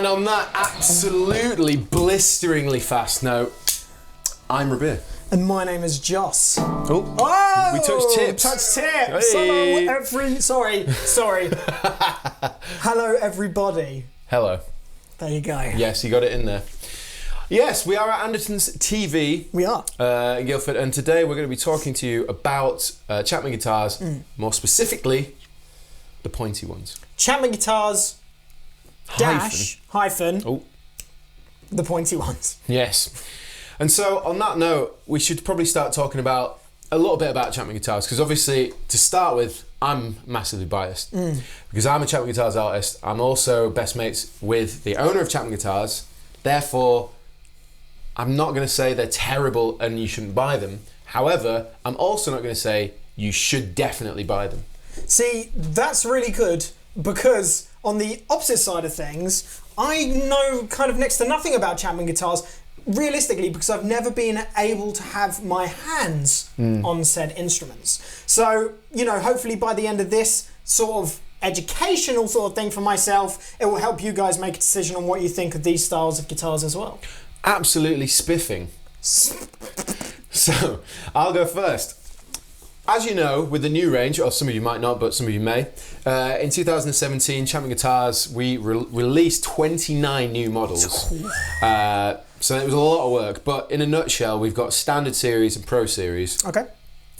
on that absolutely blisteringly fast note, I'm Rabir. And my name is Joss. Oh, we touched tips. Touched tips. Hey. Sorry. Hello, everybody. Hello. There you go. Yes, you got it in there. Yes, we are at Andertons TV. We are. In Guildford, and today we're going to be talking to you about Chapman guitars, more specifically, the pointy ones. Chapman guitars, hyphen, the pointy ones. Yes. And so, on that note, we should probably start talking about a little bit about Chapman guitars, because obviously, to start with, I'm massively biased. Because I'm a Chapman guitars artist. I'm also best mates with the owner of Chapman guitars. Therefore, I'm not going to say they're terrible and you shouldn't buy them. However, I'm also not going to say you should definitely buy them. See, that's really good, because on the opposite side of things, I know kind of next to nothing about Chapman guitars, realistically, because I've never been able to have my hands on said instruments. So, you know, hopefully by the end of this sort of educational sort of thing for myself, it will help you guys make a decision on what you think of these styles of guitars as well. Absolutely spiffing. So, I'll go first. As you know, with the new range, or some of you might not, but some of you may, in 2017, Chapman Guitars, we released 29 new models. So it was a lot of work, but in a nutshell, we've got Standard Series and Pro Series. Okay.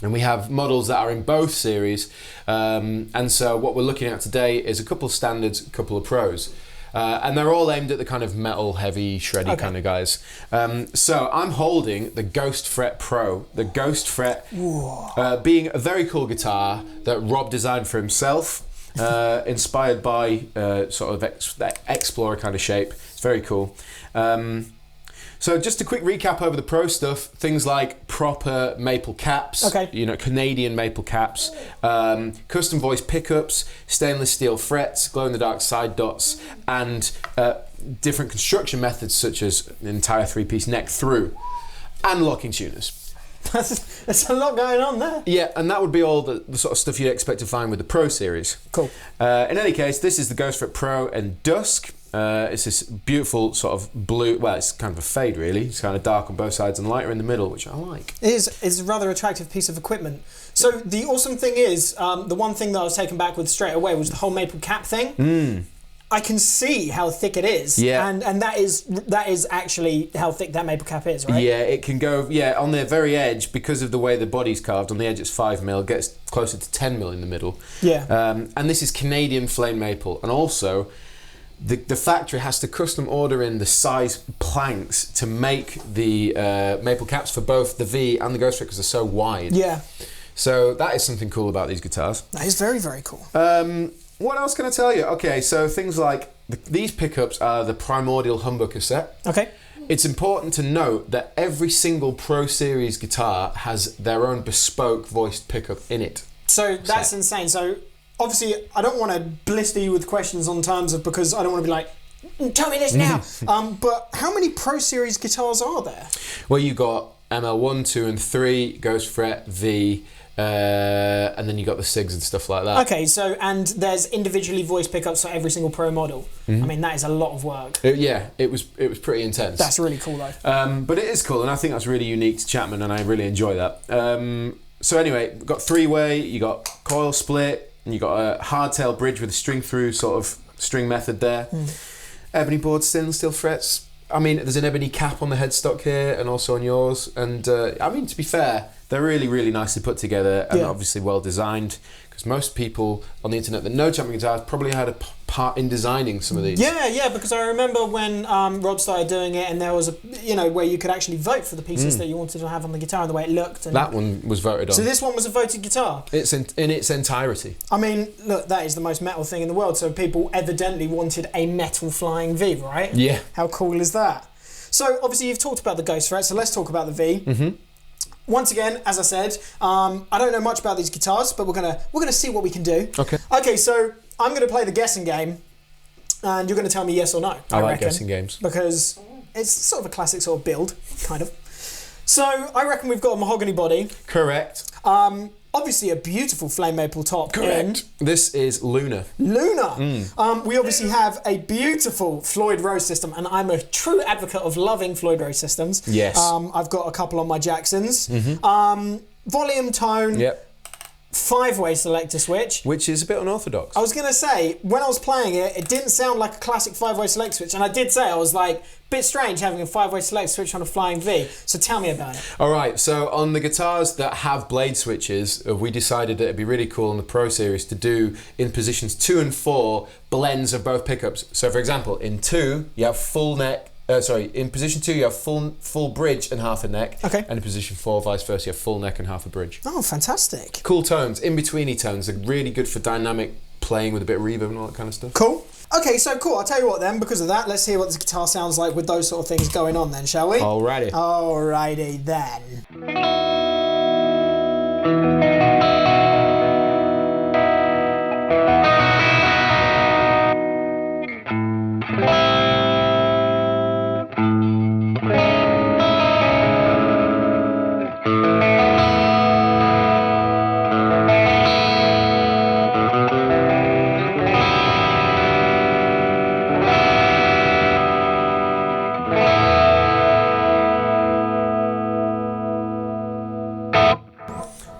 And we have models that are in both series. And so what we're looking at today is a couple of Standards, a couple of Pros. And they're all aimed at the kind of metal, heavy, shreddy kind of guys. So I'm holding the Ghost Fret Pro. The Ghost Fret being a very cool guitar that Rob designed for himself, inspired by sort of that Explorer kind of shape. It's very cool. So just a quick recap over the Pro stuff, things like proper maple caps, you know, Canadian maple caps, custom voice pickups, stainless steel frets, glow-in-the-dark side dots, and different construction methods such as an entire three-piece neck through, and locking tuners. There's a lot going on there. Yeah, and that would be all the sort of stuff you'd expect to find with the Pro Series. Cool. In any case, this is the Ghost Fret Pro in Dusk. It's this beautiful sort of blue, well, it's kind of a fade really. It's kind of dark on both sides and lighter in the middle, which I like. It's a rather attractive piece of equipment. So the awesome thing is, the one thing that I was taken back with straight away was the whole maple cap thing. I can see how thick it is, and that is actually how thick that maple cap is, right? Yeah, it can go, on the very edge, because of the way the body's carved, on the edge it's 5mm, gets closer to 10mm in the middle. Yeah. And this is Canadian flame maple, and also the factory has to custom order in the size planks to make the maple caps for both the V and the Ghost Fret because they're so wide. Yeah. So that is something cool about these guitars. That is very, very cool. What else can I tell you? Okay, so things like these pickups are the primordial humbucker set. Okay. It's important to note that every single Pro Series guitar has their own bespoke voiced pickup in it. So that's insane. So obviously, I don't want to blister you with questions on terms of, because I don't want to be like, tell me this now. But how many Pro Series guitars are there? Well, you got ML1, 2 and 3, Ghost Fret, V, and then you got the SIGs and stuff like that. Okay, so, and there's individually voiced pickups for every single Pro model. I mean, that is a lot of work. It was pretty intense. That's really cool though. But it is cool, and I think that's really unique to Chapman, and I really enjoy that. So anyway, we've got three-way, you got coil split, and you got a hardtail bridge with a string through sort of string method there. Ebony board, stainless steel frets. I mean, there's an ebony cap on the headstock here and also on yours. And I mean, to be fair, they're really, really nicely put together and obviously well designed. Because most people on the internet that know Chapman guitars probably had a part in designing some of these. Yeah, because I remember when Rob started doing it, and there was where you could actually vote for the pieces that you wanted to have on the guitar and the way it looked. And that one was voted on. So this one was a voted guitar? It's in its entirety. I mean, look, that is the most metal thing in the world, so people evidently wanted a metal flying V, right? Yeah. How cool is that? So obviously you've talked about the Ghost Fret, so let's talk about the V. Once again, as I said, I don't know much about these guitars, but we're gonna see what we can do. Okay, so I'm gonna play the guessing game, and you're gonna tell me yes or no. I like guessing games because it's sort of a classic sort of build, kind of. So I reckon we've got a mahogany body. Correct. obviously a beautiful flame maple top. Correct. This is Luna. Luna. We obviously have a beautiful Floyd Rose system, and I'm a true advocate of loving Floyd Rose systems. Yes. I've got a couple on my Jacksons. Volume tone. Yep. 5-way selector switch. Which is a bit unorthodox. I was going to say, when I was playing it, it didn't sound like a classic 5-way select switch. And I did say, I was like, bit strange having a 5-way select switch on a Flying V. So tell me about it. All right, so on the guitars that have blade switches, we decided that it'd be really cool in the Pro Series to do, in positions 2 and 4, blends of both pickups. So for example, in 2, you have full neck. In position 2 you have full bridge and half a neck. Okay. And in position 4, vice versa, you have full neck and half a bridge. Oh, fantastic. Cool tones, in-betweeny tones. They're really good for dynamic playing with a bit of reverb and all that kind of stuff. Cool. Okay, so cool. I'll tell you what then, because of that, let's hear what this guitar sounds like with those sort of things going on then, shall we? Alrighty. Alrighty then.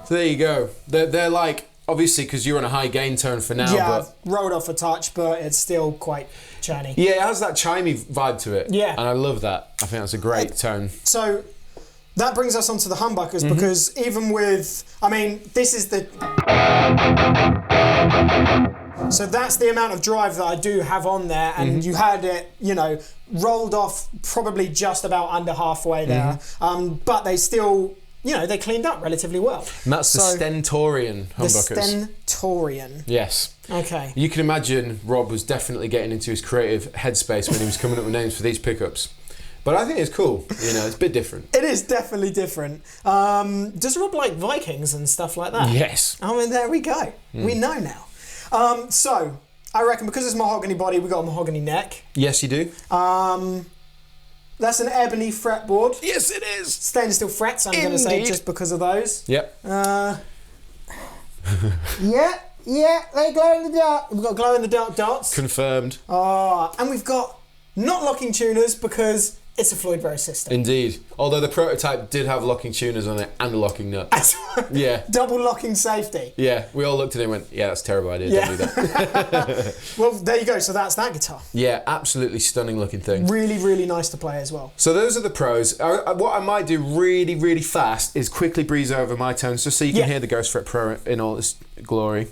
So there you go. They're like, obviously, because you're on a high gain tone for now. Yeah, but I've rolled off a touch, but it's still quite churny. yeah, it has that chimey vibe to it. Yeah. And I love that. I think that's a great tone. So that brings us onto the humbuckers, because even with, I mean, this is the... So that's the amount of drive that I do have on there, and you had it, you know, rolled off probably just about under halfway there, but they still... You know, they cleaned up relatively well. And that's the Stentorian humbuckers. The Stentorian. Yes. Okay. You can imagine Rob was definitely getting into his creative headspace when he was coming up with names for these pickups. But I think it's cool. You know, it's a bit different. It is definitely different. Does Rob like Vikings and stuff like that? Yes. I mean, there we go. We know now. So, I reckon because it's mahogany body, we've got a mahogany neck. Yes, you do. That's an ebony fretboard. Yes, it is. Stainless steel frets, I'm going to say, just because of those. Yep. Yeah, they glow in the dark. We've got glow in the dark dots. Confirmed. And we've got not locking tuners because it's a Floyd Rose system. Indeed. Although the prototype did have locking tuners on it and a locking nut. Yeah. Double locking safety. Yeah, we all looked at it and went, yeah, that's a terrible idea, Yeah. don't do that. Well, there you go, so that's that guitar. Yeah, absolutely stunning looking thing. Really, really nice to play as well. So those are the pros. What I might do really, really fast is quickly breeze over my tones just so you can hear the Ghost Fret Pro in all its glory.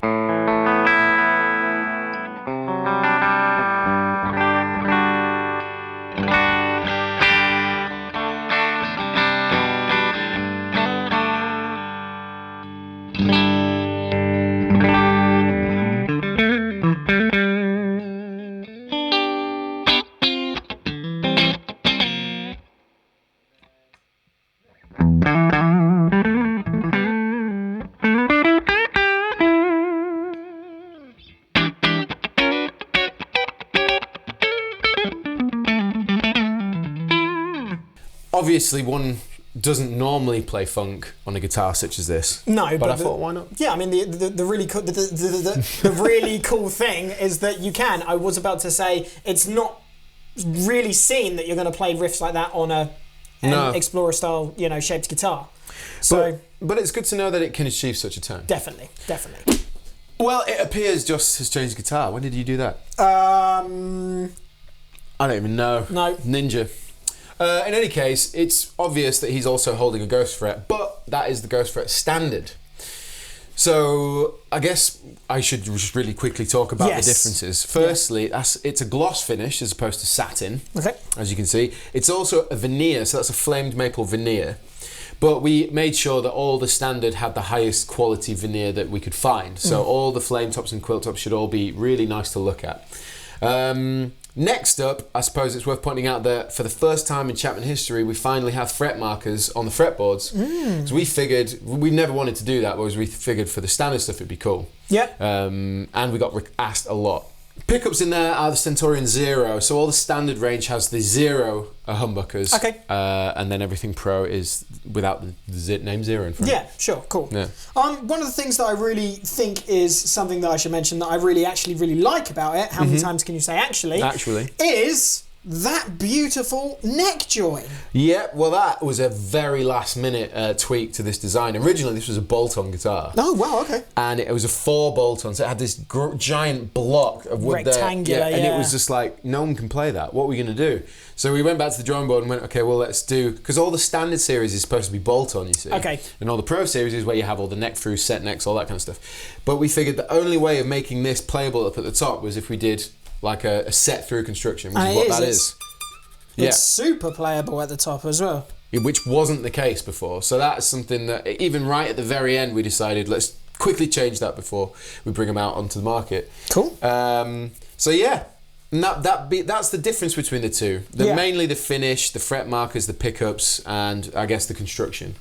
Obviously, one doesn't normally play funk on a guitar such as this. No, but I thought, why not? Yeah, I mean, the really cool, the really cool thing is that you can. I was about to say it's not really seen that you're going to play riffs like that on an Explorer style, you know, shaped guitar. So, but it's good to know that it can achieve such a tone. Definitely. Well, it appears Joss has changed guitar. When did you do that? I don't even know. No. Ninja. In any case, it's obvious that he's also holding a Ghost Fret, but that is the Ghost Fret Standard. So I guess I should just really quickly talk about the differences. Firstly, it's a gloss finish as opposed to satin, as you can see. It's also a veneer, so that's a flamed maple veneer. But we made sure that all the Standard had the highest quality veneer that we could find. So all the flame tops and quilt tops should all be really nice to look at. Next up, I suppose it's worth pointing out that for the first time in Chapman history, we finally have fret markers on the fretboards. So we figured, we never wanted to do that, but we figured for the Standard stuff it'd be cool. Yep. And we got asked a lot. Pickups in there are the Stentorian Zero, so all the standard range has the Zero humbuckers. Okay. And then everything Pro is without the name Zero in front. Yeah, sure, cool. Yeah. One of the things that I really think is something that I should mention that I really like about it, how many times can you say actually? Actually. Is that beautiful neck join. Yeah, well that was a very last minute tweak to this design. Originally this was a bolt-on guitar. Oh, wow, okay. And it was a 4 bolt-on, so it had this giant block of wood rectangular, there. And it was just like, no one can play that. What are we going to do? So we went back to the drawing board and went, okay, well let's do, because all the standard series is supposed to be bolt-on, you see. Okay. And all the Pro series is where you have all the neck through, set necks, all that kind of stuff. But we figured the only way of making this playable up at the top was if we did like a set through construction, which is what that is. It's super playable at the top as well. Which wasn't the case before. So that's something that even right at the very end we decided let's quickly change that before we bring them out onto the market. Cool. So yeah, and that's the difference between the two. Mainly the finish, the fret markers, the pickups, and I guess the construction.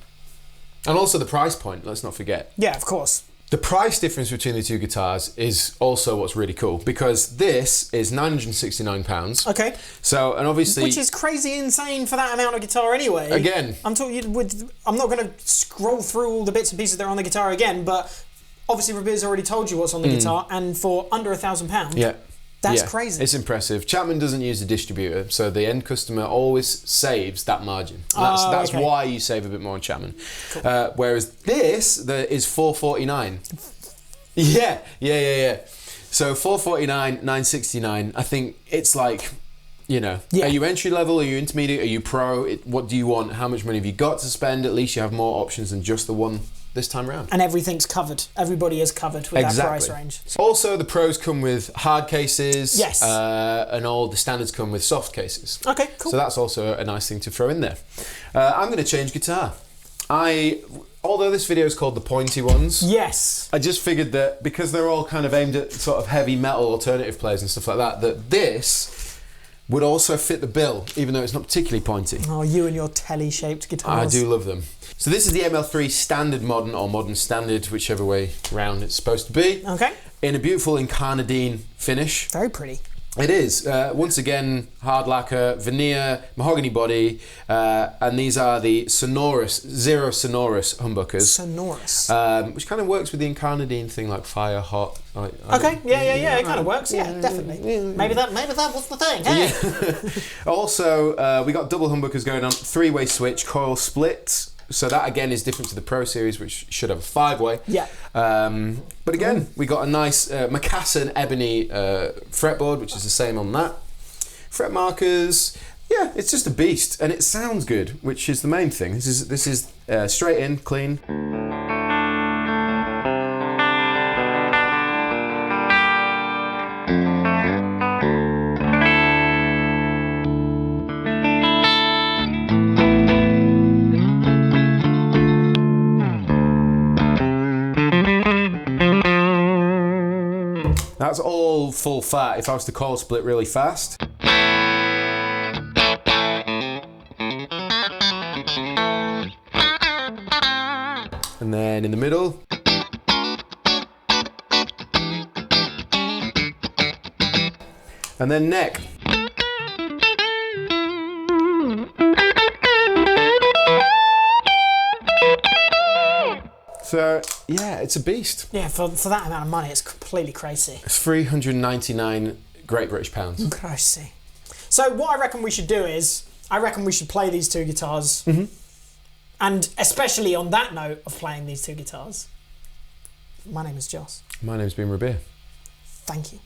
And also the price point, let's not forget. Yeah, of course. The price difference between the two guitars is also what's really cool, because this is £969. Okay. So, and obviously... Which is crazy insane for that amount of guitar anyway. Again. I'm not going to scroll through all the bits and pieces that are on the guitar again, but obviously Robert's already told you what's on the guitar, and for under £1,000, yeah. That's crazy. It's impressive. Chapman doesn't use a distributor, so the end customer always saves that margin. That's okay. Why you save a bit more on Chapman. Cool. Whereas this is $449. Yeah. So $449, $969. I think it's like, you know, are you entry level? Are you intermediate? Are you pro? What do you want? How much money have you got to spend? At least you have more options than just the one this time around. And everything's covered. Everybody is covered with that price range. Also, the Pros come with hard cases. Yes. And all the standards come with soft cases. Okay, cool. So that's also a nice thing to throw in there. I'm going to change guitar. Although this video is called the Pointy ones. Yes. I just figured that because they're all kind of aimed at sort of heavy metal alternative players and stuff like that, that this would also fit the bill, even though it's not particularly pointy. Oh, you and your telly-shaped guitars. I do love them. So this is the ML3 Standard Modern, or Modern Standard, whichever way round it's supposed to be. Okay. In a beautiful incarnadine finish. Very pretty. It is. Once again, hard lacquer, veneer, mahogany body, and these are the Zero Sonorous humbuckers. Sonorous. Which kind of works with the incarnadine thing, like fire, hot. Okay, yeah, it kind of works, yeah, definitely. Maybe that was the thing, hey? Yeah. Also, we got double humbuckers going on, 3-way switch, coil splits. So that again is different to the Pro Series, which should have a 5-way. Yeah. But again, we got a nice Macassan ebony fretboard, which is the same on that. Fret markers, yeah, it's just a beast, and it sounds good, which is the main thing. This is straight in, clean. That's all full fat if I was to coil split really fast. And then in the middle. And then neck. So, yeah, it's a beast. Yeah, for that amount of money, it's completely crazy. It's 399 Great British pounds. Crazy. So what I reckon we should do is, I reckon we should play these two guitars. Mm-hmm. And especially on that note of playing these two guitars. My name is Joss. My name's been Rabir. Thank you.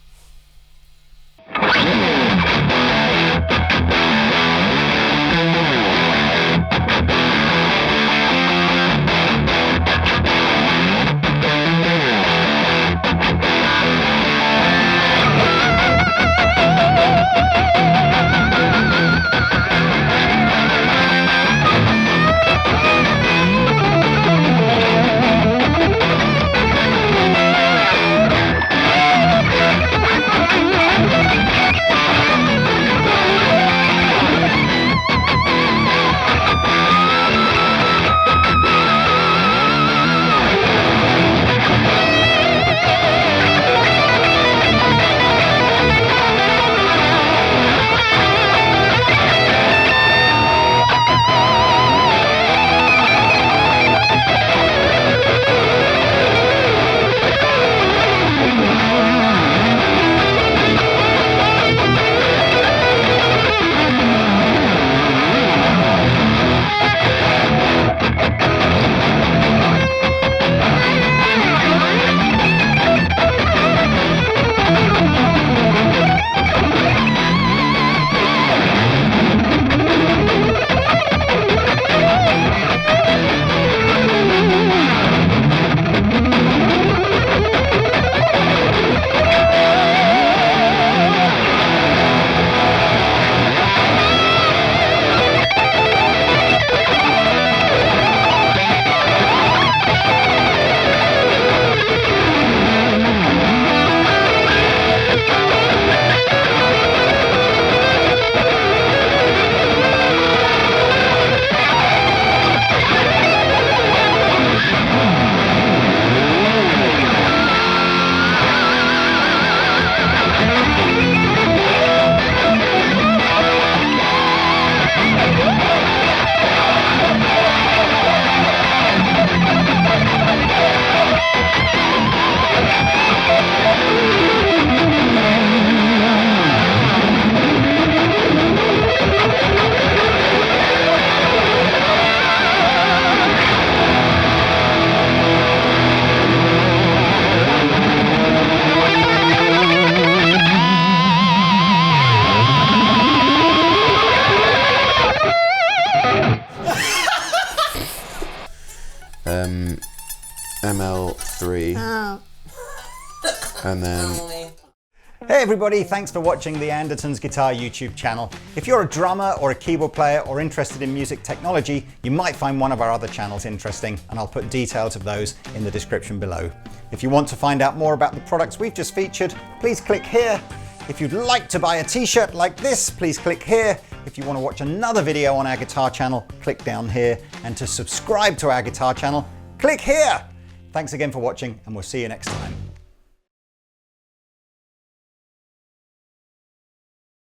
ML3. And then... Hey everybody, thanks for watching the Andertons Guitar YouTube channel. If you're a drummer or a keyboard player or interested in music technology, you might find one of our other channels interesting, and I'll put details of those in the description below. If you want to find out more about the products we've just featured, please click here. If you'd like to buy a t-shirt like this, please click here. If you want to watch another video on our guitar channel, click down here. And to subscribe to our guitar channel, click here. Thanks again for watching, and we'll see you next time.